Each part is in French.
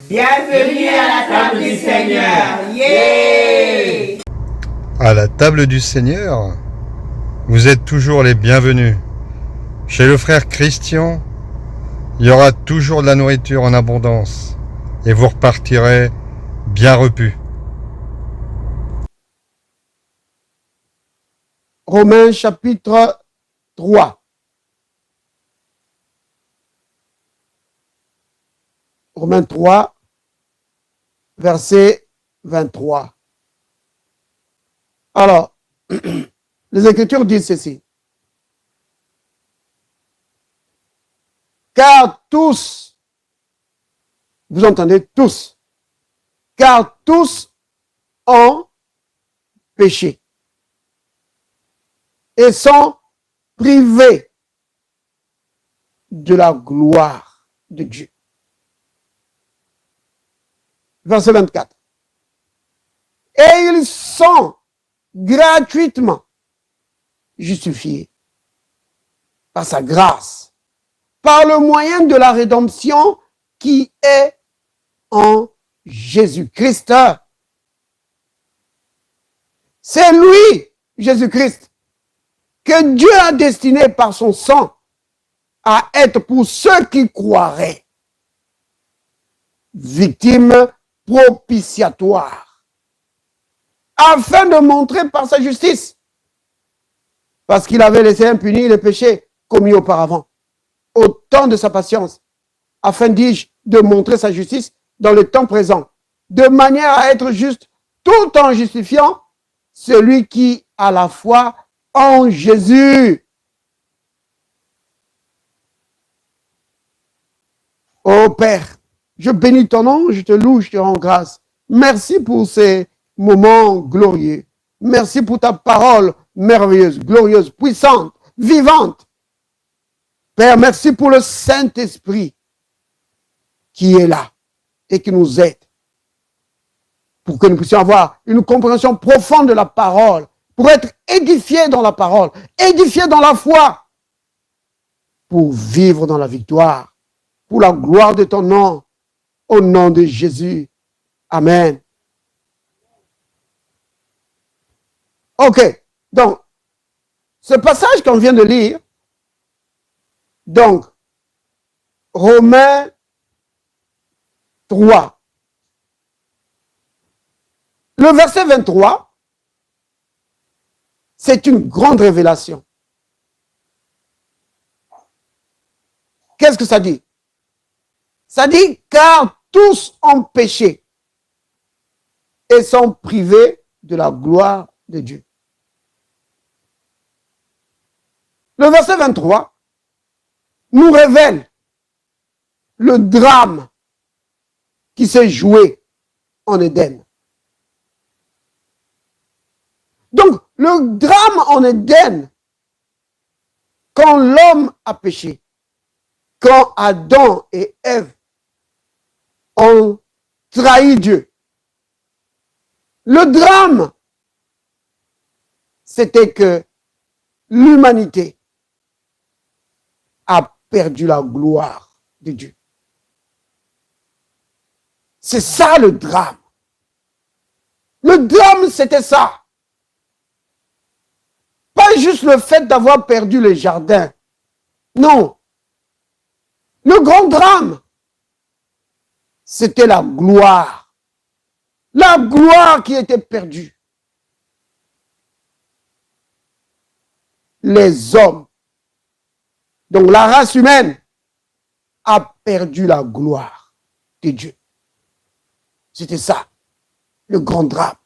Bienvenue à la table du Seigneur. Yeah! À la table du Seigneur, vous êtes toujours les bienvenus. Chez le frère Christian, il y aura toujours de la nourriture en abondance et vous repartirez bien repus. Romains chapitre 3. Romains 3, verset 23. Alors, les Écritures disent ceci. Car tous, vous entendez tous, car tous ont péché et sont privés de la gloire de Dieu. Verset 24. Et ils sont gratuitement justifiés par sa grâce, par le moyen de la rédemption qui est en Jésus-Christ. C'est lui, Jésus-Christ, que Dieu a destiné par son sang à être pour ceux qui croiraient victime propitiatoire, afin de montrer par sa justice, parce qu'il avait laissé impunis les péchés commis auparavant, au temps de sa patience, afin, dis-je, de montrer sa justice dans le temps présent, de manière à être juste, tout en justifiant celui qui a la foi en Jésus. Ô Père, je bénis ton nom, je te loue, je te rends grâce. Merci pour ces moments glorieux. Merci pour ta parole merveilleuse, glorieuse, puissante, vivante. Père, merci pour le Saint-Esprit qui est là et qui nous aide pour que nous puissions avoir une compréhension profonde de la parole, pour être édifiés dans la parole, édifiés dans la foi, pour vivre dans la victoire, pour la gloire de ton nom, au nom de Jésus. Amen. Ok, donc, ce passage qu'on vient de lire, donc, Romains 3, le verset 23, c'est une grande révélation. Qu'est-ce que ça dit? Ça dit, car tous ont péché et sont privés de la gloire de Dieu. Le verset 23 nous révèle le drame qui s'est joué en Éden. Donc, le drame en Éden, quand l'homme a péché, quand Adam et Ève ont trahi Dieu, le drame, c'était que l'humanité a perdu la gloire de Dieu. C'est ça le drame. Le drame, c'était ça. Pas juste le fait d'avoir perdu le jardin. Non. Le grand drame, c'était la gloire. La gloire qui était perdue. Les hommes, donc la race humaine, a perdu la gloire de Dieu. C'était ça, le grand drame.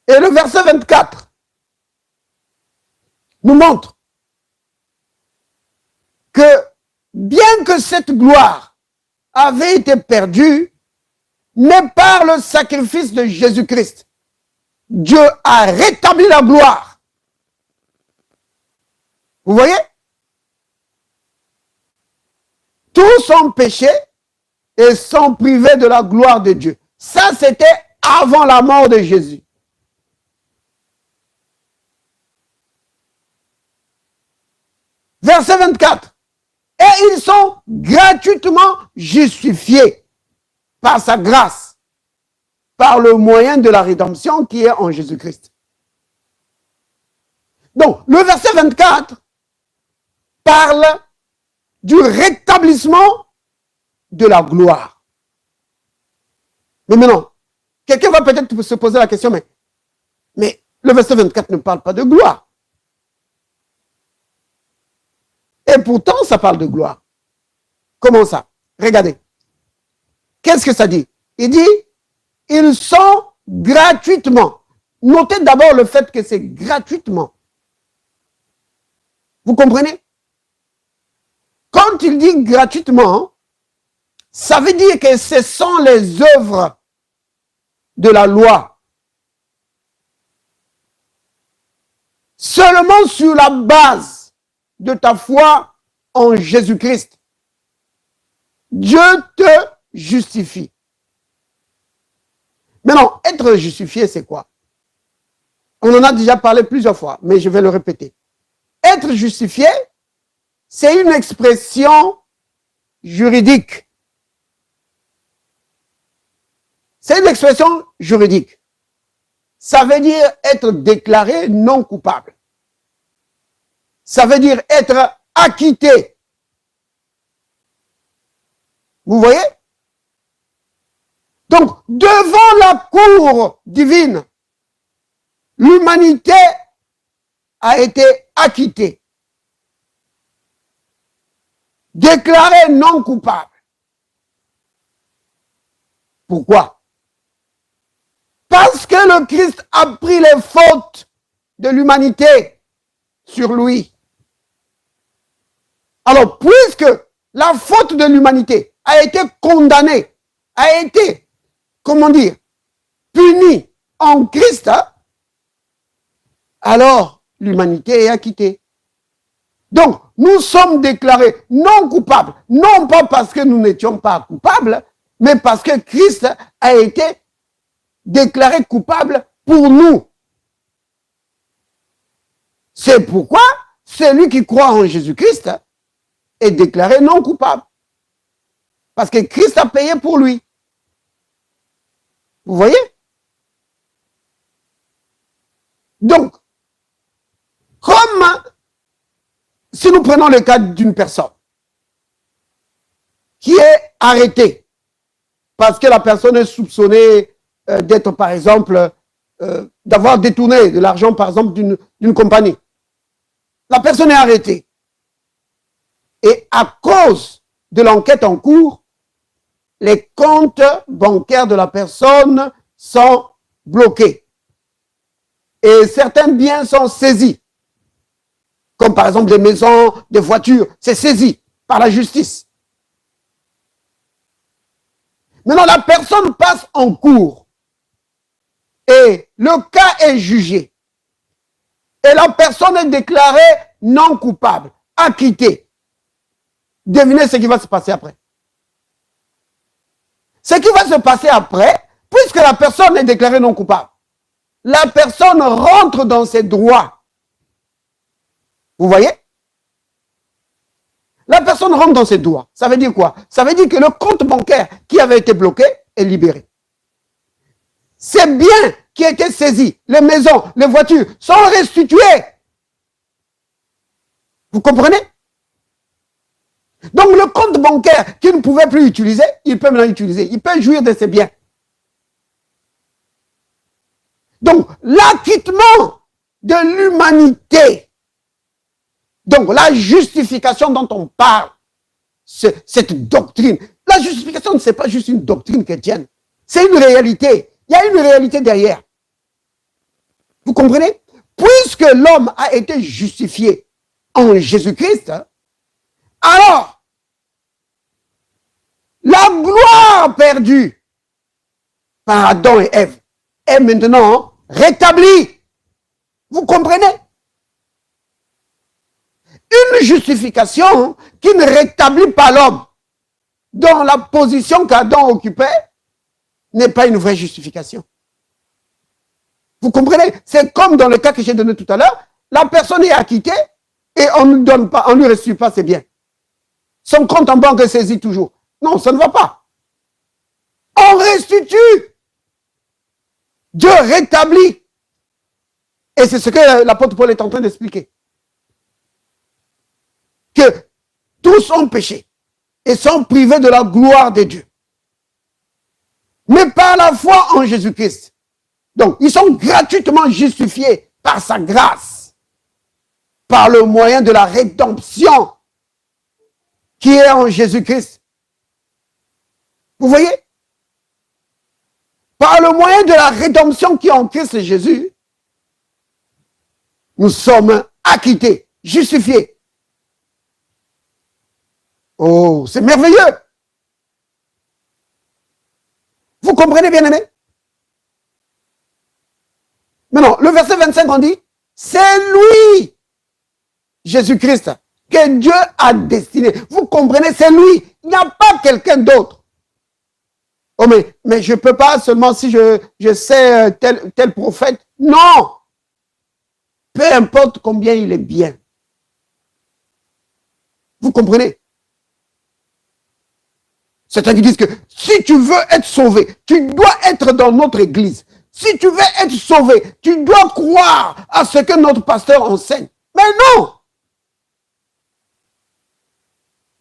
Et le verset 24 nous montre que bien que cette gloire avait été perdue, mais par le sacrifice de Jésus-Christ, Dieu a rétabli la gloire. Vous voyez? Tous ont péché et sont privés de la gloire de Dieu. Ça, c'était avant la mort de Jésus. Verset 24. ils sont gratuitement justifiés par sa grâce, par le moyen de la rédemption qui est en Jésus-Christ. Donc, le verset 24 parle du rétablissement de la gloire. Mais maintenant, quelqu'un va peut-être se poser la question, mais le verset 24 ne parle pas de gloire. Et pourtant, ça parle de gloire. Comment ça? Regardez. Qu'est-ce que ça dit? Il dit, ils sont gratuitement. Notez d'abord le fait que c'est gratuitement. Vous comprenez? Quand il dit gratuitement, ça veut dire que ce sont les œuvres de la loi. Seulement sur la base de ta foi en Jésus-Christ, Dieu te justifie. Maintenant, être justifié, c'est quoi? On en a déjà parlé plusieurs fois, mais je vais le répéter. Être justifié, c'est une expression juridique. C'est une expression juridique. Ça veut dire être déclaré non coupable. Ça veut dire être acquitté. Vous voyez? Donc, devant la cour divine, l'humanité a été acquittée. Déclarée non coupable. Pourquoi? Parce que le Christ a pris les fautes de l'humanité sur lui. Alors, puisque la faute de l'humanité a été condamnée, a été, comment dire, punie en Christ, alors l'humanité est acquittée. Donc, nous sommes déclarés non coupables, non pas parce que nous n'étions pas coupables, mais parce que Christ a été déclaré coupable pour nous. C'est pourquoi celui qui croit en Jésus-Christ est déclaré non coupable. Parce que Christ a payé pour lui. Vous voyez? Donc, comme si nous prenons le cas d'une personne qui est arrêtée parce que la personne est soupçonnée d'être, par exemple, d'avoir détourné de l'argent, par exemple, d'une compagnie. La personne est arrêtée. Et à cause de l'enquête en cours, les comptes bancaires de la personne sont bloqués. Et certains biens sont saisis. Comme par exemple des maisons, des voitures, c'est saisi par la justice. Maintenant, la personne passe en cours et le cas est jugé. Et la personne est déclarée non coupable, acquittée. Devinez ce qui va se passer après. Ce qui va se passer après, puisque la personne est déclarée non coupable, la personne rentre dans ses droits. Vous voyez? La personne rentre dans ses droits. Ça veut dire quoi? Ça veut dire que le compte bancaire qui avait été bloqué est libéré. Ces biens qui étaient saisis, les maisons, les voitures, sont restitués. Vous comprenez? Donc le compte bancaire qu'il ne pouvait plus utiliser, il peut maintenant utiliser. Il peut jouir de ses biens. Donc l'acquittement de l'humanité, donc la justification dont on parle, cette doctrine, la justification, ce n'est pas juste une doctrine chrétienne, c'est une réalité. Il y a une réalité derrière. Vous comprenez? Puisque l'homme a été justifié en Jésus-Christ, alors la gloire perdue par Adam et Ève est maintenant rétablie. Vous comprenez? Une justification qui ne rétablit pas l'homme dans la position qu'Adam occupait n'est pas une vraie justification. Vous comprenez? C'est comme dans le cas que j'ai donné tout à l'heure, la personne est acquittée et on ne donne pas, on ne lui restitue pas ses biens. Son compte en banque est saisi toujours. Non, ça ne va pas. On restitue. Dieu rétablit. Et c'est ce que l'apôtre Paul est en train d'expliquer. Que tous ont péché et sont privés de la gloire de Dieu. Mais par la foi en Jésus-Christ. Donc, ils sont gratuitement justifiés par sa grâce, par le moyen de la rédemption qui est en Jésus-Christ. Vous voyez? Par le moyen de la rédemption qui est en Christ Jésus, nous sommes acquittés, justifiés. Oh, c'est merveilleux! Vous comprenez, bien aimé? Maintenant, le verset 25, on dit, c'est lui, Jésus-Christ, que Dieu a destiné. Vous comprenez, c'est lui. Il n'y a pas quelqu'un d'autre. Oh, mais je ne peux pas seulement si je sais tel prophète. Non! Peu importe combien il est bien. Vous comprenez? Certains qui disent que si tu veux être sauvé, tu dois être dans notre église. Si tu veux être sauvé, tu dois croire à ce que notre pasteur enseigne. Mais non!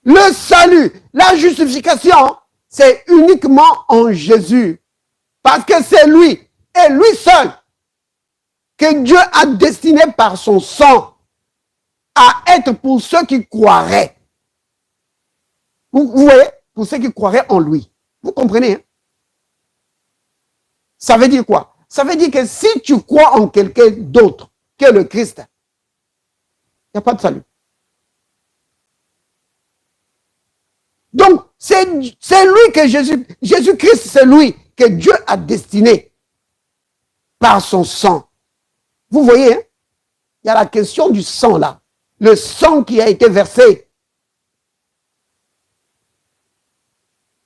Le salut, la justification, c'est uniquement en Jésus. Parce que c'est lui, et lui seul, que Dieu a destiné par son sang à être pour ceux qui croiraient. Vous voyez? Pour ceux qui croiraient en lui. Vous comprenez? Hein? Ça veut dire quoi? Ça veut dire que si tu crois en quelqu'un d'autre que le Christ, il n'y a pas de salut. Donc, c'est lui que Jésus-Christ, c'est lui que Dieu a destiné par son sang. Vous voyez, hein? Il y a la question du sang là. Le sang qui a été versé.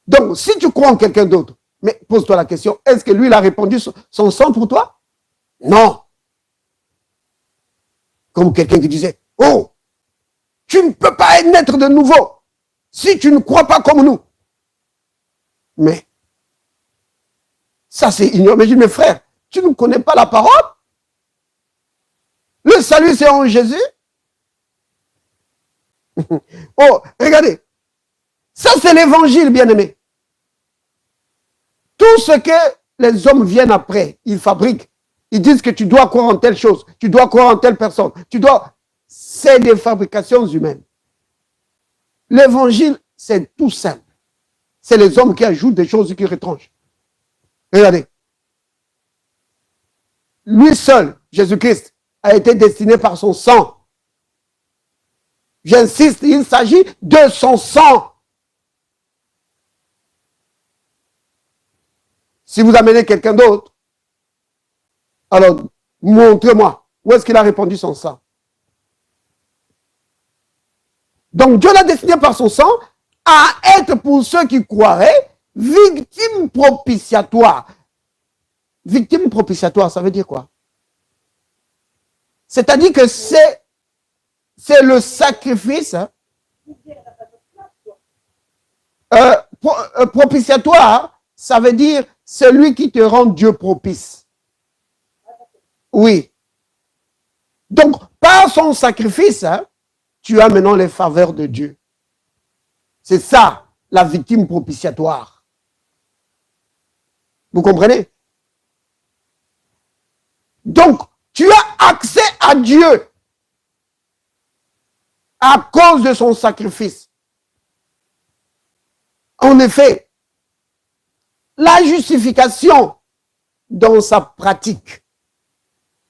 Donc, si tu crois en quelqu'un d'autre, mais pose-toi la question, est-ce que lui, il a répandu son sang pour toi? Non. Comme quelqu'un qui disait, oh, tu ne peux pas naître de nouveau si tu ne crois pas comme nous. Mais, ça c'est ignorant. Mais je dis, mes frères, tu ne connais pas la parole? Le salut, c'est en Jésus. Oh, regardez. Ça, c'est l'évangile, bien-aimé. Tout ce que les hommes viennent après, ils fabriquent. Ils disent que tu dois croire en telle chose, tu dois croire en telle personne, tu dois... C'est des fabrications humaines. L'évangile, c'est tout simple. C'est les hommes qui ajoutent des choses qui retranchent. Regardez. Lui seul, Jésus-Christ, a été destiné par son sang. J'insiste, il s'agit de son sang. Si vous amenez quelqu'un d'autre, alors montrez-moi où est-ce qu'il a répandu son sang. Donc Dieu l'a destiné par son sang à être pour ceux qui croiraient victime propitiatoire. Victime propitiatoire, ça veut dire quoi? C'est-à-dire que c'est le sacrifice propitiatoire, ça veut dire celui qui te rend Dieu propice. Oui. Donc, par son sacrifice, tu as maintenant les faveurs de Dieu. C'est ça, la victime propitiatoire. Vous comprenez? Donc, tu as accès à Dieu à cause de son sacrifice. En effet, la justification dans sa pratique,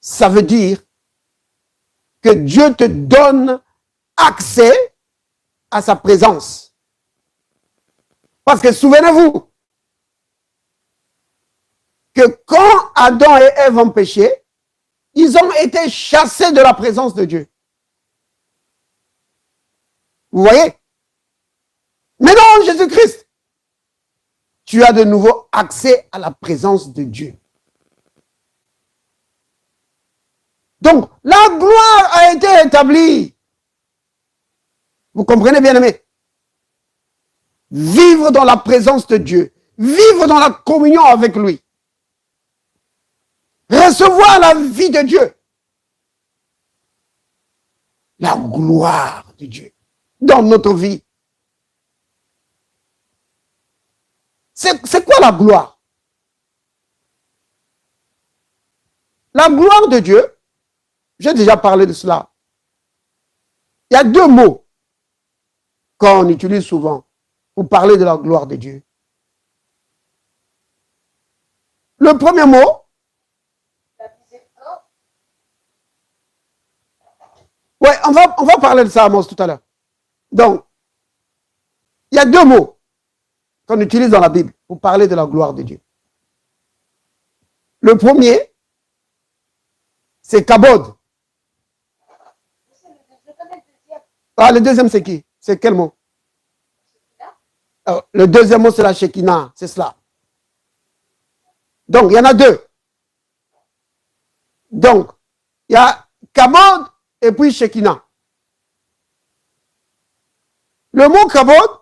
ça veut dire que Dieu te donne accès à sa présence. Parce que souvenez-vous que quand Adam et Ève ont péché, ils ont été chassés de la présence de Dieu. Vous voyez? Mais non, Jésus-Christ, tu as de nouveau accès à la présence de Dieu. Donc, la gloire a été établie. Vous comprenez, bien aimé? vivre dans la présence de Dieu, vivre dans la communion avec lui, recevoir la vie de Dieu, la gloire de Dieu dans notre vie. C'est quoi la gloire? La gloire de Dieu, j'ai déjà parlé de cela. Il y a deux mots qu'on utilise souvent pour parler de la gloire de Dieu. Le premier mot, ouais, on va parler de ça, Amos, tout à l'heure. Donc, il y a deux mots qu'on utilise dans la Bible pour parler de la gloire de Dieu. Le premier, c'est kabod. Ah, le deuxième, c'est qui? C'est quel mot? Le deuxième mot, c'est la Shekinah, c'est cela. Donc, il y en a deux. Donc, il y a kabod et puis Shekinah. Le mot kabod,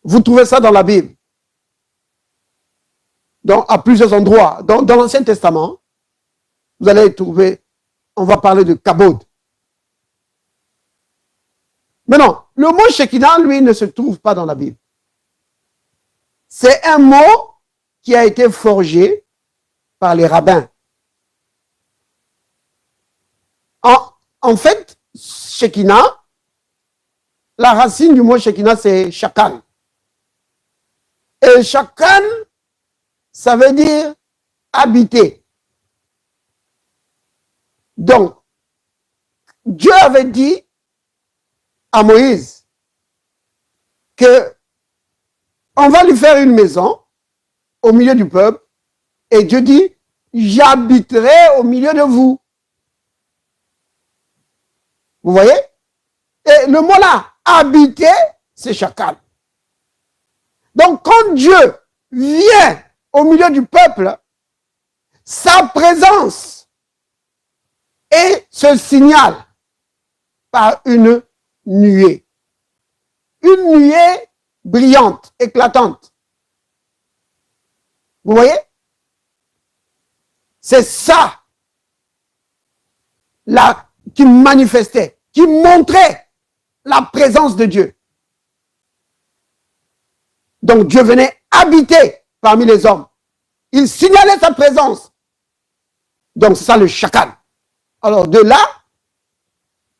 vous trouvez ça dans la Bible. Donc, à plusieurs endroits. Dans l'Ancien Testament, vous allez trouver, on va parler de kabod. Mais non, le mot Shekinah, lui, ne se trouve pas dans la Bible. C'est un mot qui a été forgé par les rabbins. En fait, Shekinah, la racine du mot Shekinah, c'est Shakan. Et Shakan, ça veut dire habiter. Donc, Dieu avait dit à Moïse que on va lui faire une maison au milieu du peuple et Dieu dit, j'habiterai au milieu de vous. Vous voyez? Et le mot là, habiter, c'est chacal. Donc quand Dieu vient au milieu du peuple, sa présence se signale par une nuée. Une nuée brillante, éclatante. Vous voyez? C'est ça là qui manifestait, qui montrait la présence de Dieu. Donc Dieu venait habiter parmi les hommes. Il signalait sa présence. Donc c'est ça le chacal. Alors de là,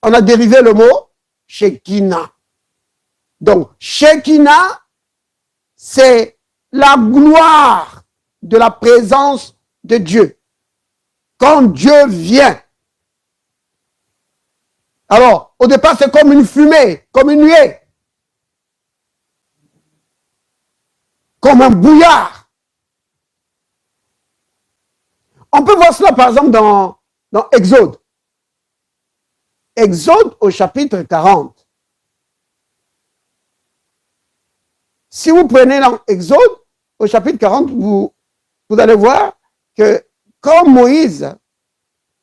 on a dérivé le mot Shekinah. Donc Shekinah, c'est la gloire de la présence de Dieu. Quand Dieu vient. Alors, au départ, c'est comme une fumée, comme une nuée. Comme un brouillard. On peut voir cela, par exemple, dans Exode. Exode au chapitre 40. Si vous prenez dans Exode, au chapitre 40, vous allez voir que quand Moïse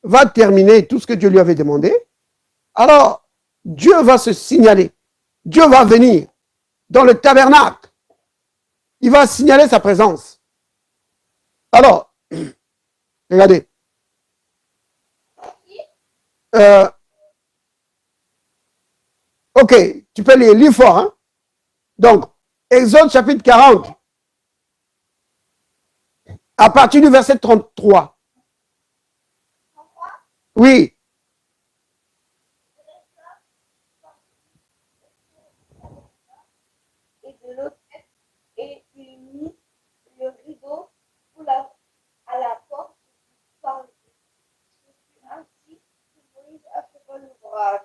va terminer tout ce que Dieu lui avait demandé, alors Dieu va se signaler. Dieu va venir dans le tabernacle. Il va signaler sa présence. Alors, regardez. Ok, tu peux lire fort. Hein? Donc, Exode chapitre 40, à partir du verset 33. Oui. Et de l'autre, et il mit le rideau à la porte par ce fut ainsi que Moïse acheva l'ouvrage.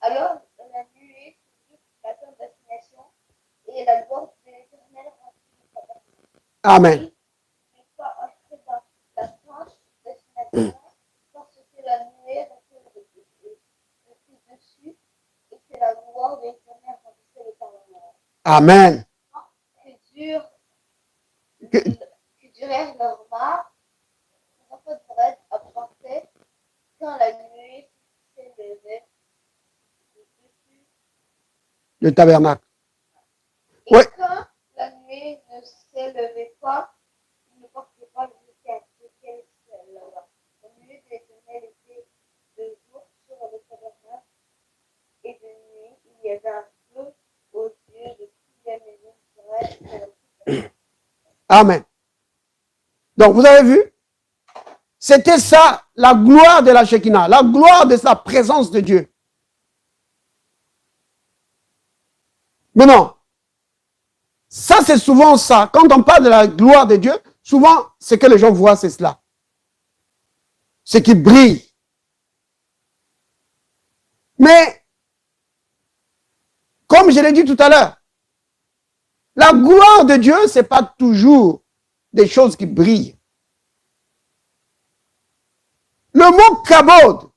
Alors la nuée couvrit la tente d'assignation et la gloire de l'Éternel remplit le tabernacle. Amen. Il n'est pas entré dans la tente d'assignation parce que la nuée restait dessus et que la gloire de l'Éternel remplissait le tabernacle. Amen. Que durèrent leurs marques, les enfants d'Israël apportaient quand la nuée s'élevait dessus Le tabernacle. s'élevait pas, il ne portait pas lequel là-bas. Au milieu de l'Éternel était de jour sur le tabernacle, et de nuit, il y avait un feu aux yeux de toutes les maisons d'Israël. Amen. Donc, vous avez vu? C'était ça, la gloire de la Shekinah, la gloire de sa présence de Dieu. Maintenant, ça c'est souvent ça. Quand on parle de la gloire de Dieu, souvent, ce que les gens voient, c'est cela. Ce qui brille. Mais, comme je l'ai dit tout à l'heure, la gloire de Dieu, ce n'est pas toujours des choses qui brillent. Le mot kabod,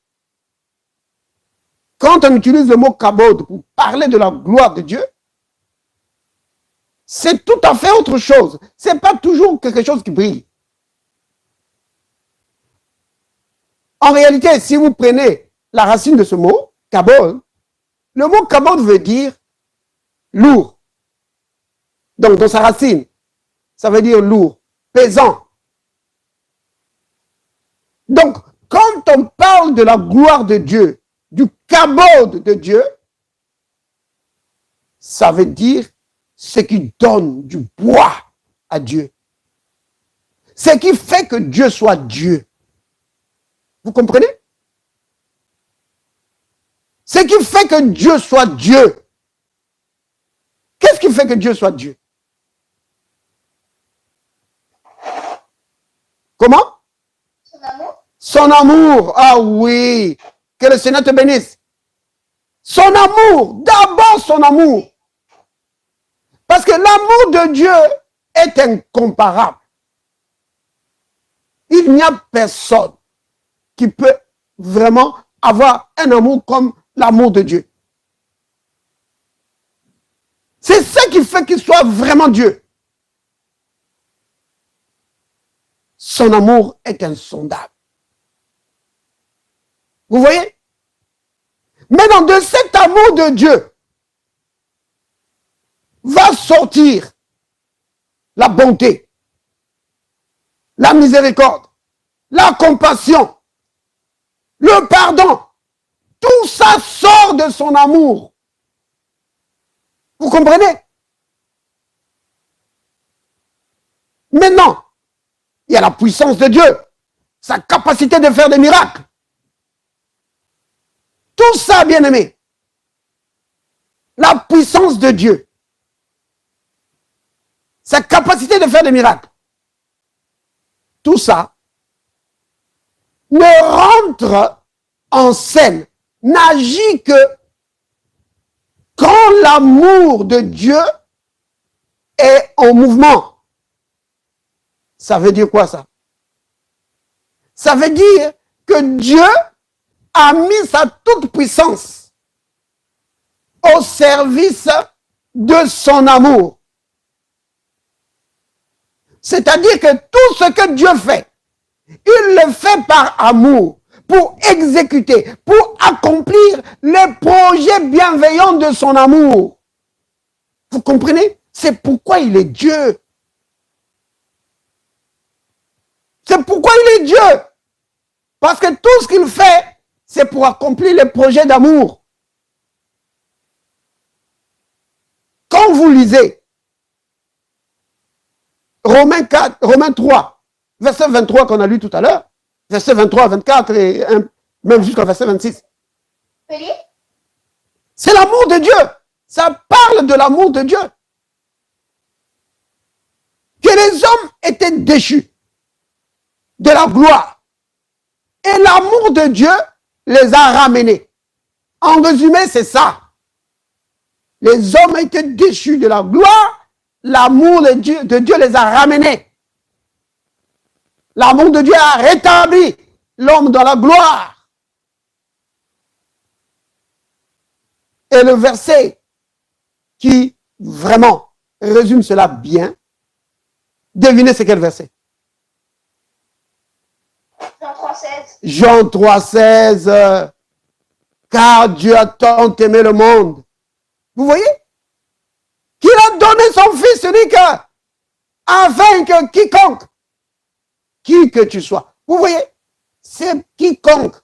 quand on utilise le mot kabod pour parler de la gloire de Dieu, c'est tout à fait autre chose. Ce n'est pas toujours quelque chose qui brille. En réalité, si vous prenez la racine de ce mot, kabod, le mot kabod veut dire lourd. Donc, dans sa racine, ça veut dire lourd, pesant. Donc, quand on parle de la gloire de Dieu, du kabod de Dieu, ça veut dire ce qui donne du poids à Dieu. Ce qui fait que Dieu soit Dieu. Vous comprenez? Ce qui fait que Dieu soit Dieu. Qu'est-ce qui fait que Dieu soit Dieu? Comment? Son amour. Son amour. Ah oui. Que le Seigneur te bénisse. Son amour. D'abord son amour. Parce que l'amour de Dieu est incomparable. Il n'y a personne qui peut vraiment avoir un amour comme l'amour de Dieu. C'est ça qui fait qu'il soit vraiment Dieu. Son amour est insondable. Vous voyez? Maintenant, de cet amour de Dieu va sortir la bonté, la miséricorde, la compassion, le pardon. Tout ça sort de son amour. Vous comprenez? Maintenant, il y a la puissance de Dieu, sa capacité de faire des miracles. Tout ça, bien-aimé, la puissance de Dieu, sa capacité de faire des miracles, tout ça ne rentre en scène, n'agit que quand l'amour de Dieu est en mouvement. Ça veut dire quoi ça? Ça veut dire que Dieu a mis sa toute puissance au service de son amour. C'est-à-dire que tout ce que Dieu fait, il le fait par amour, pour exécuter, pour accomplir les projets bienveillants de son amour. Vous comprenez? C'est pourquoi il est Dieu. C'est pourquoi il est Dieu. Parce que tout ce qu'il fait, c'est pour accomplir les projets d'amour. Quand vous lisez Romains 3, verset 23 qu'on a lu tout à l'heure, verset 23, 24 et même jusqu'au verset 26. C'est l'amour de Dieu. Ça parle de l'amour de Dieu. Que les hommes étaient déchus de la gloire. Et l'amour de Dieu les a ramenés. En résumé, c'est ça. Les hommes étaient déchus de la gloire. L'amour de Dieu les a ramenés. L'amour de Dieu a rétabli l'homme dans la gloire. Et le verset qui vraiment résume cela bien, devinez c'est quel verset? Jean 3,16. Jean 3,16. Car Dieu a tant aimé le monde. Vous voyez? Qu'il a donné son fils unique afin que quiconque, qui que tu sois, vous voyez, c'est quiconque.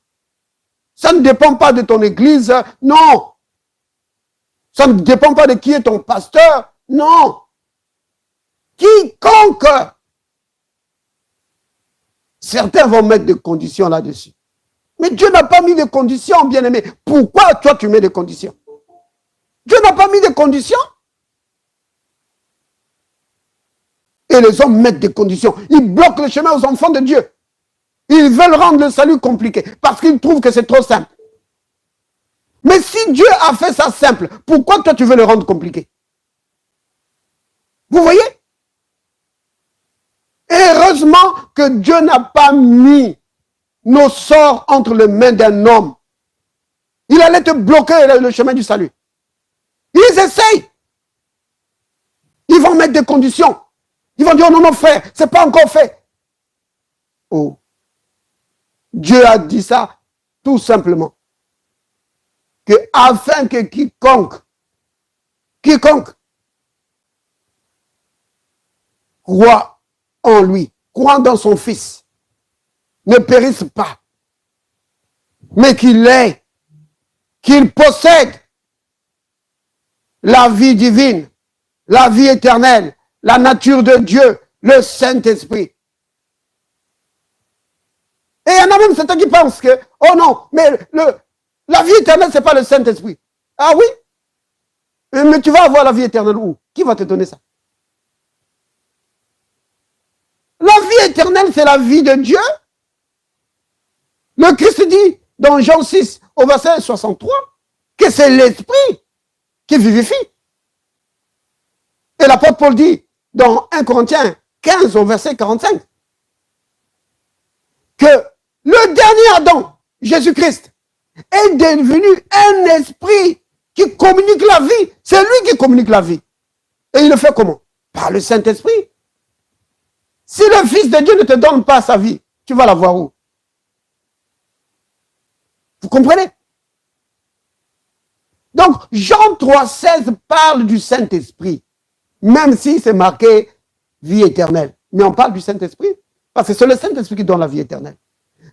Ça ne dépend pas de ton église, non. Ça ne dépend pas de qui est ton pasteur, non. Quiconque. Certains vont mettre des conditions là-dessus. Mais Dieu n'a pas mis de conditions, bien-aimé. Pourquoi toi tu mets des conditions? Dieu n'a pas mis de conditions. Et les hommes mettent des conditions. Ils bloquent le chemin aux enfants de Dieu. Ils veulent rendre le salut compliqué parce qu'ils trouvent que c'est trop simple. Mais si Dieu a fait ça simple, pourquoi toi tu veux le rendre compliqué? Vous voyez? Et heureusement que Dieu n'a pas mis nos sorts entre les mains d'un homme. Il allait te bloquer le chemin du salut. Ils essayent. Ils vont mettre des conditions. Ils vont dire, oh non, non, frère, c'est pas encore fait. Oh. Dieu a dit ça tout simplement. Que afin que quiconque croit en lui, croit dans son Fils, ne périsse pas, mais qu'il possède la vie divine, la vie éternelle, la nature de Dieu, le Saint-Esprit. Et il y en a même certains qui pensent que, oh non, mais la vie éternelle, ce n'est pas le Saint-Esprit. Ah oui? Mais tu vas avoir la vie éternelle où? Qui va te donner ça? La vie éternelle, c'est la vie de Dieu. Le Christ dit dans Jean 6, au verset 63, que c'est l'Esprit qui vivifie. Et l'apôtre Paul dit dans 1 Corinthiens 15, au verset 45, que le dernier Adam, Jésus-Christ, est devenu un esprit qui communique la vie. C'est lui qui communique la vie. Et il le fait comment? Par le Saint-Esprit. Si le Fils de Dieu ne te donne pas sa vie, tu vas la voir où? Vous comprenez? Donc, Jean 3,16 parle du Saint-Esprit, même si c'est marqué vie éternelle. Mais on parle du Saint-Esprit, parce que c'est le Saint-Esprit qui donne la vie éternelle.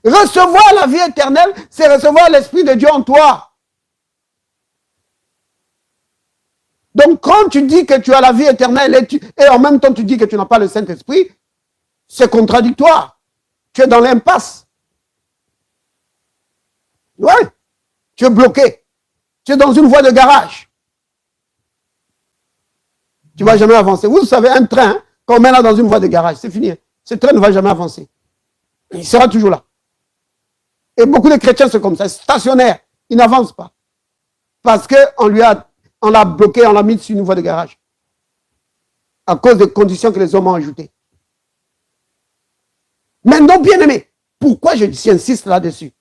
Recevoir la vie éternelle, c'est recevoir l'Esprit de Dieu en toi. Donc, quand tu dis que tu as la vie éternelle et en même temps tu dis que tu n'as pas le Saint-Esprit, c'est contradictoire. Tu es dans l'impasse. Oui, tu es bloqué. Tu es dans une voie de garage. Tu ne vas jamais avancer. Vous savez, un train, hein, quand on met là dans une voie de garage, c'est fini. Hein. Ce train ne va jamais avancer. Il sera toujours là. Et beaucoup de chrétiens sont comme ça, stationnaires. Ils n'avancent pas. Parce qu'on l'a bloqué, on l'a mis sur une voie de garage. À cause des conditions que les hommes ont ajoutées. Maintenant, bien aimé, pourquoi j'insiste là-dessus?